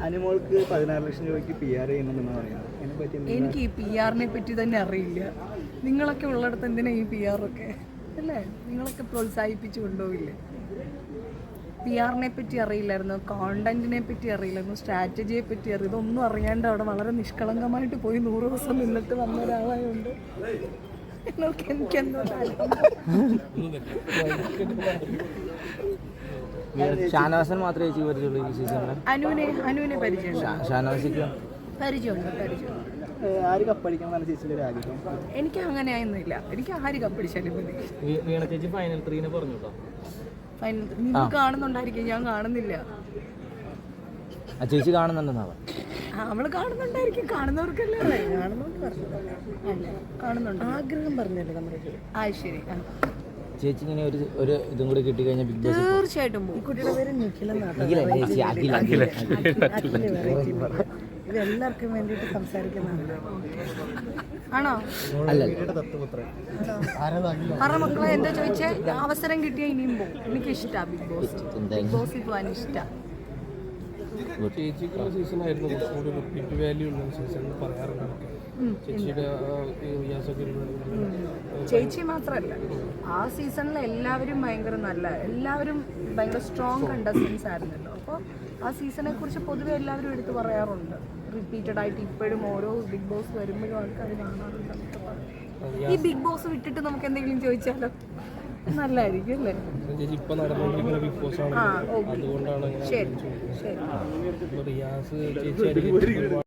അനുമോൾക്ക് 16 ലക്ഷം രൂപയ്ക്ക് PR ചെയ്യുന്നുണ്ടെന്ന് പറയുന്നത്, എനിക്ക് ഈ PR പറ്റി തന്നെ അറിയില്ല. നിങ്ങളൊക്കെ ഉള്ളിടത്ത് എന്തിനാ ഈ PR ഒക്കെ അല്ലേ? നിങ്ങളൊക്കെ പ്രോത്സാഹിപ്പിച്ചു കൊണ്ടുപോയില്ലേ? PR പറ്റി അറിയില്ലായിരുന്നു, കോണ്ടന്റിനെ പറ്റി അറിയില്ലായിരുന്നു, സ്ട്രാറ്റജിയെ പറ്റി അറിയാം. ഇതൊന്നും അറിയാണ്ട് അവിടെ വളരെ നിഷ്കളങ്കമായിട്ട് പോയി 100 ദിവസം നിന്നിട്ട് വന്ന ഒരാളായതുകൊണ്ട് എനിക്കെന്തോ ഷാനവാസൻ മാത്രമേ ചേച്ചി പരിചയമുള്ളൂ ഈ സീസണിൽ? അനുവിനെ പരിചയമുണ്ട്. ആര് കപ്പടിക്കണമെന്നാണ് ചേച്ചിയുടെ ഒരു ആഗ്രഹം? എനിക്ക് അങ്ങനെയൊന്നുമില്ല, എനിക്ക് ആര് കപ്പടിച്ചാലും മതി. വീണ ചേച്ചി ഫൈനൽ 3 പറഞ്ഞു കേട്ടോ. ഫൈനൽ നിങ്ങൾ കാണുന്നുണ്ടായിരിക്കും, ഞാൻ കാണുന്നില്ല. ചേച്ചി കാണുന്നുണ്ടെന്നാണ്. അവള് കാണുന്നുണ്ടായിരിക്കും, കാണുന്നവർക്കല്ലേ കാണുന്നുണ്ട്. ആഗ്രഹം പറഞ്ഞല്ലേ നമ്മുടെ ശരി. ചേച്ചി ഇങ്ങനെ ഒരു ഇതും കൂടി കിട്ടി കഴിഞ്ഞാൽ ബിഗ് ബോസ് തീർച്ചയായിട്ടും പോകും. കുട്ടിയുടെ പേര് ഇത് എല്ലാവർക്കും വേണ്ടിയിട്ട് സംസാരിക്കുന്നതാണ്. ആണോ? പറ മക്കളെ, എന്താ ചോദിച്ചേ? അവസരം കിട്ടിയാൽ ഇനിയും പോകും. എനിക്ക് ഇഷ്ടമാണ് ബിഗ് ബോസിൽ പോകാൻ ഇഷ്ടമാണ്. ചേച്ചിക്കുള്ള സീസണായിരുന്നു കുറച്ചുകൂടി റിപ്പീറ്റ് വാല്യൂ ഉള്ള സീസൺ പറയാറുണ്ട്. ചേച്ചി മാത്രമല്ല, ആ സീസണിൽ എല്ലാവരും എല്ലാവരും ഭയങ്കര സ്ട്രോങ് കണ്ടസ്റ്റൻസ് ആയിരുന്നല്ലോ. അപ്പോൾ ആ സീസണെ കുറിച്ച് പൊതുവെ എല്ലാവരും എടുത്ത് പറയാറുണ്ട്. റിപ്പീറ്റഡ് ആയിട്ട് ഇപ്പോഴും ഓരോ ബിഗ് ബോസ് വരുമ്പോഴും ആൾക്കാർ കാണാറുണ്ട്. ഈ ബിഗ് ബോസ് വിട്ടിട്ട് നമുക്ക് എന്തെങ്കിലും ചോദിച്ചാലോ? നല്ലതായിരിക്കും അല്ലേ? ഇപ്പൊ നടന്നുകൊണ്ടിരിക്കുന്ന ബിഗ് ബോസ് ആണ്, അതുകൊണ്ടാണ് ശരി. റിയാസ് ചേച്ചി